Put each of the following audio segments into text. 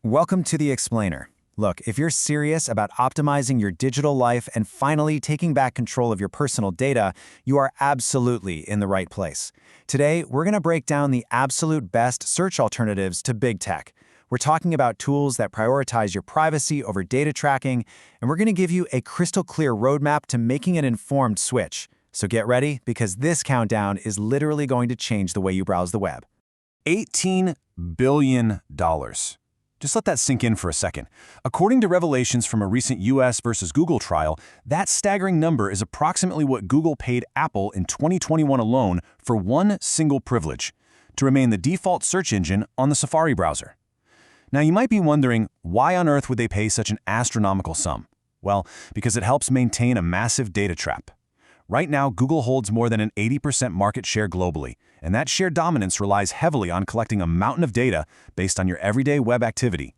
Welcome to The Explainer. Look, if you're serious about optimizing your digital life and finally taking back control of your personal data, you are absolutely in the right place. Today, we're going to break down the absolute best search alternatives to big tech. We're talking about tools that prioritize your privacy over data tracking, and we're going to give you a crystal clear roadmap to making an informed switch. So get ready, because this countdown is literally going to change the way you browse the web. $18 billion. Just let that sink in for a second. According to revelations from a recent US versus Google trial, that staggering number is approximately what Google paid Apple in 2021 alone for one single privilege: to remain the default search engine on the Safari browser. Now, you might be wondering, why on earth would they pay such an astronomical sum? Well, because it helps maintain a massive data trap. Right now, Google holds more than an 80% market share globally, and that share dominance relies heavily on collecting a mountain of data based on your everyday web activity.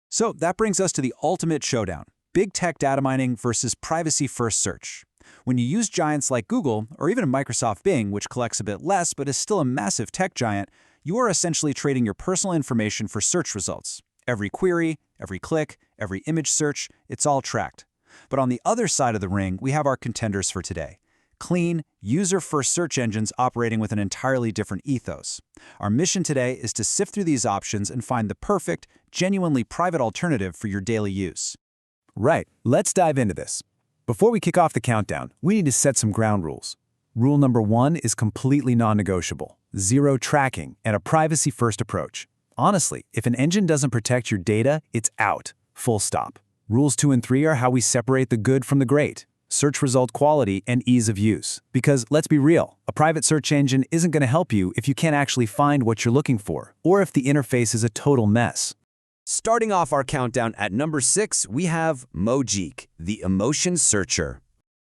So that brings us to the ultimate showdown: big tech data mining versus privacy-first search. When you use giants like Google, or even Microsoft Bing, which collects a bit less but is still a massive tech giant, you are essentially trading your personal information for search results. Every query, every click, every image search, it's all tracked. But on the other side of the ring, we have our contenders for today: clean, user-first search engines operating with an entirely different ethos. Our mission today is to sift through these options and find the perfect, genuinely private alternative for your daily use. Right, let's dive into this. Before we kick off the countdown, we need to set some ground rules. Rule number 1 is completely non-negotiable: zero tracking and a privacy-first approach. Honestly, if an engine doesn't protect your data, it's out. Full stop. Rules 2 and 3 are how we separate the good from the great: search result quality and ease of use. Because let's be real, a private search engine isn't going to help you if you can't actually find what you're looking for, or if the interface is a total mess. Starting off our countdown at number 6, we have Mojik, the emotion searcher.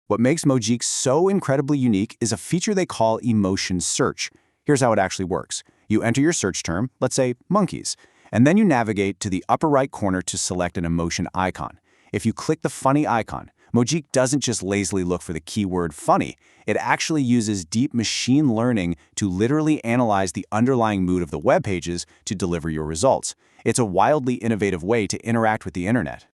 What makes Mojik so incredibly unique is a feature they call emotion search. Here's how it actually works. You enter your search term, let's say monkeys, and then you navigate to the upper right corner to select an emotion icon. If you click the funny icon, Mojik doesn't just lazily look for the keyword funny. It actually uses deep machine learning to literally analyze the underlying mood of the web pages to deliver your results. It's a wildly innovative way to interact with the internet.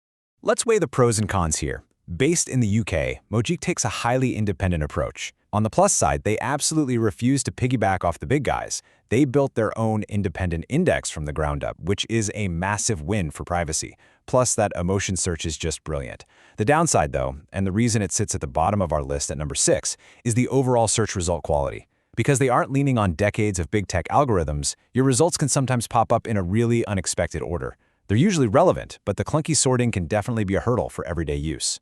Let's weigh the pros and cons here. Based in the UK, Mojik takes a highly independent approach. On the plus side, they absolutely refuse to piggyback off the big guys. They built their own independent index from the ground up, which is a massive win for privacy. Plus, that emotion search is just brilliant. The downside, though, and the reason it sits at the bottom of our list at number 6, is the overall search result quality. Because they aren't leaning on decades of big tech algorithms, your results can sometimes pop up in a really unexpected order. They're usually relevant, but the clunky sorting can definitely be a hurdle for everyday use.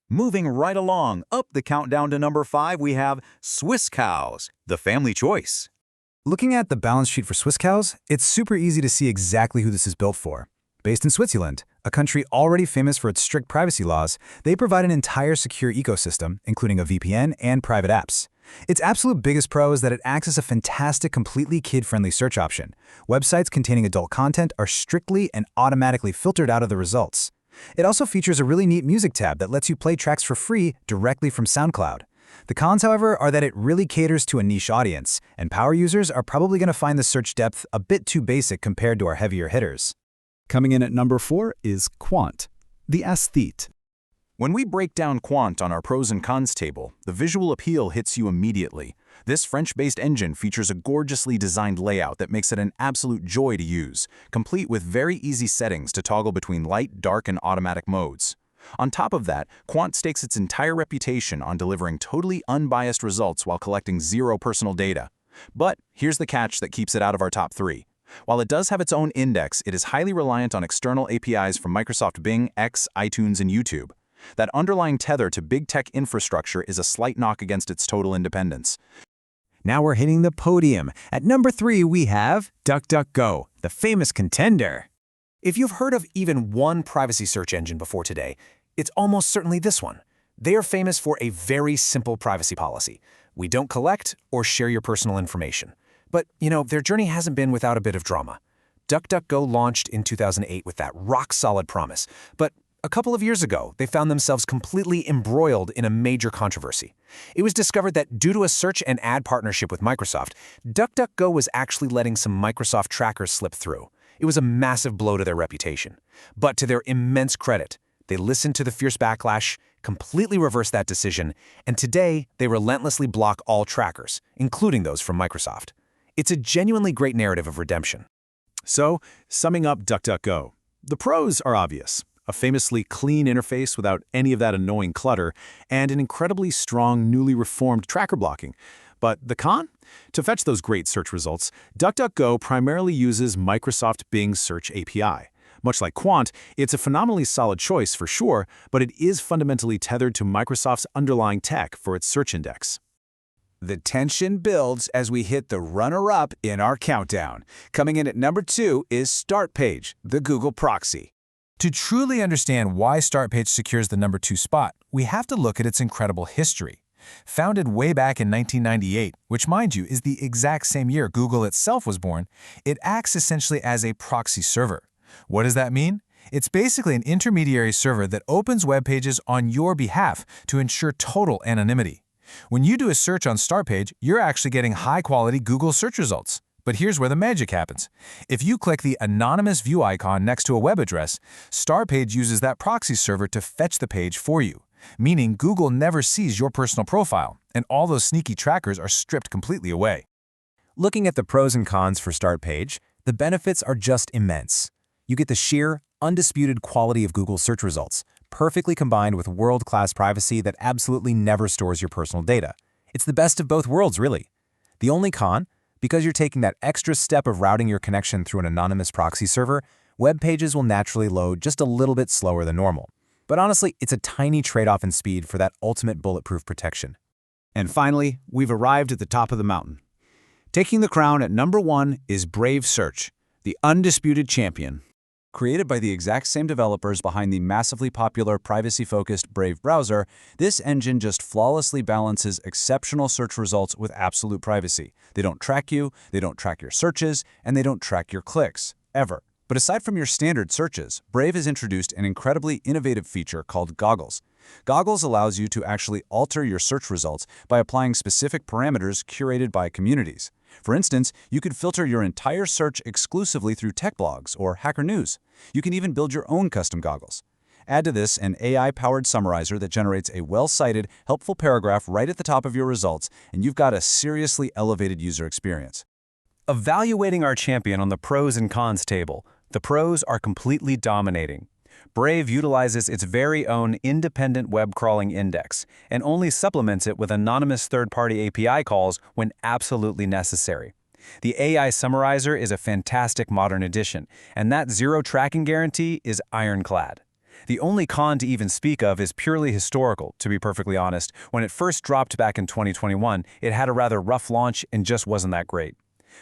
Moving right along, up the countdown to number 5, we have Swisscows, the family choice. Looking at the balance sheet for Swisscows, it's super easy to see exactly who this is built for. Based in Switzerland, a country already famous for its strict privacy laws, they provide an entire secure ecosystem, including a VPN and private apps. Its absolute biggest pro is that it acts as a fantastic, completely kid-friendly search option. Websites containing adult content are strictly and automatically filtered out of the results. It also features a really neat music tab that lets you play tracks for free directly from SoundCloud. The cons, however, are that it really caters to a niche audience, and power users are probably going to find the search depth a bit too basic compared to our heavier hitters. Coming in at number 4 is Quant, the aesthete. When we break down Quant on our pros and cons table, the visual appeal hits you immediately. This French-based engine features a gorgeously designed layout that makes it an absolute joy to use, complete with very easy settings to toggle between light, dark, and automatic modes. On top of that, Quant stakes its entire reputation on delivering totally unbiased results while collecting zero personal data. But here's the catch that keeps it out of our top 3. While it does have its own index, it is highly reliant on external APIs from Microsoft Bing, X, iTunes, and YouTube. That underlying tether to big tech infrastructure is a slight knock against its total independence. Now we're hitting the podium. At number 3, we have DuckDuckGo, the famous contender. If you've heard of even one privacy search engine before today, it's almost certainly this one. They are famous for a very simple privacy policy. We don't collect or share your personal information. But, their journey hasn't been without a bit of drama. DuckDuckGo launched in 2008 with that rock-solid promise, but a couple of years ago, they found themselves completely embroiled in a major controversy. It was discovered that due to a search and ad partnership with Microsoft, DuckDuckGo was actually letting some Microsoft trackers slip through. It was a massive blow to their reputation. But to their immense credit, they listened to the fierce backlash, completely reversed that decision, and today they relentlessly block all trackers, including those from Microsoft. It's a genuinely great narrative of redemption. So, summing up DuckDuckGo, the pros are obvious. A famously clean interface without any of that annoying clutter, and an incredibly strong, newly reformed tracker blocking. But the con? To fetch those great search results, DuckDuckGo primarily uses Microsoft Bing's Search API. Much like Quant, it's a phenomenally solid choice for sure, but it is fundamentally tethered to Microsoft's underlying tech for its search index. The tension builds as we hit the runner-up in our countdown. Coming in at number 2 is Startpage, the Google proxy. To truly understand why Startpage secures the number 2 spot, we have to look at its incredible history. Founded way back in 1998, which mind you is the exact same year Google itself was born, it acts essentially as a proxy server. What does that mean? It's basically an intermediary server that opens web pages on your behalf to ensure total anonymity. When you do a search on Startpage, you're actually getting high-quality Google search results. But here's where the magic happens. If you click the anonymous view icon next to a web address, Startpage uses that proxy server to fetch the page for you, meaning Google never sees your personal profile, and all those sneaky trackers are stripped completely away. Looking at the pros and cons for Startpage, the benefits are just immense. You get the sheer, undisputed quality of Google search results, perfectly combined with world-class privacy that absolutely never stores your personal data. It's the best of both worlds, really. The only con? Because you're taking that extra step of routing your connection through an anonymous proxy server, web pages will naturally load just a little bit slower than normal. But honestly, it's a tiny trade-off in speed for that ultimate bulletproof protection. And finally, we've arrived at the top of the mountain. Taking the crown at number 1 is Brave Search, the undisputed champion. Created by the exact same developers behind the massively popular privacy-focused Brave browser, this engine just flawlessly balances exceptional search results with absolute privacy. They don't track you, they don't track your searches, and they don't track your clicks, ever. But aside from your standard searches, Brave has introduced an incredibly innovative feature called Goggles. Goggles allows you to actually alter your search results by applying specific parameters curated by communities. For instance, you could filter your entire search exclusively through tech blogs or Hacker News. You can even build your own custom goggles. Add to this an AI-powered summarizer that generates a well-cited, helpful paragraph right at the top of your results, and you've got a seriously elevated user experience. Evaluating our champion on the pros and cons table, the pros are completely dominating. Brave utilizes its very own independent web crawling index and only supplements it with anonymous third-party API calls when absolutely necessary. The AI summarizer is a fantastic modern addition, and that zero tracking guarantee is ironclad. The only con to even speak of is purely historical, to be perfectly honest. When it first dropped back in 2021, it had a rather rough launch and just wasn't that great.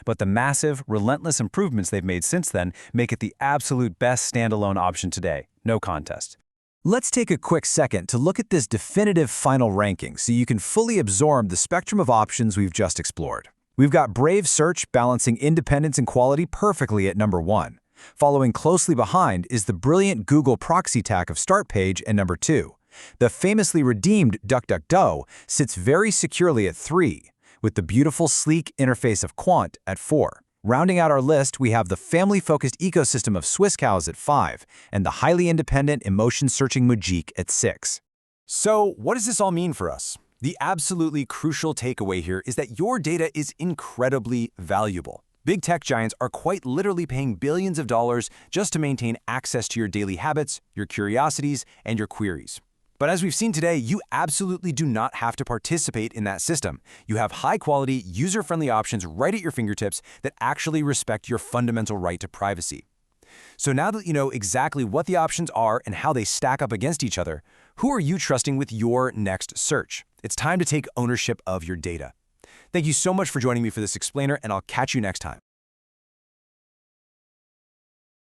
But the massive, relentless improvements they've made since then make it the absolute best standalone option today. No contest. Let's take a quick second to look at this definitive final ranking so you can fully absorb the spectrum of options we've just explored. We've got Brave Search balancing independence and quality perfectly at number 1. Following closely behind is the brilliant Google proxy tech of Startpage at number 2. The famously redeemed DuckDuckGo sits very securely at 3. With the beautiful, sleek interface of Quant at 4. Rounding out our list, we have the family-focused ecosystem of Swisscows at 5, and the highly independent, emotion-searching Mojik at 6. So, what does this all mean for us? The absolutely crucial takeaway here is that your data is incredibly valuable. Big tech giants are quite literally paying billions of dollars just to maintain access to your daily habits, your curiosities, and your queries. But as we've seen today, you absolutely do not have to participate in that system. You have high-quality, user-friendly options right at your fingertips that actually respect your fundamental right to privacy. So now that you know exactly what the options are and how they stack up against each other, who are you trusting with your next search? It's time to take ownership of your data. Thank you so much for joining me for this explainer, and I'll catch you next time.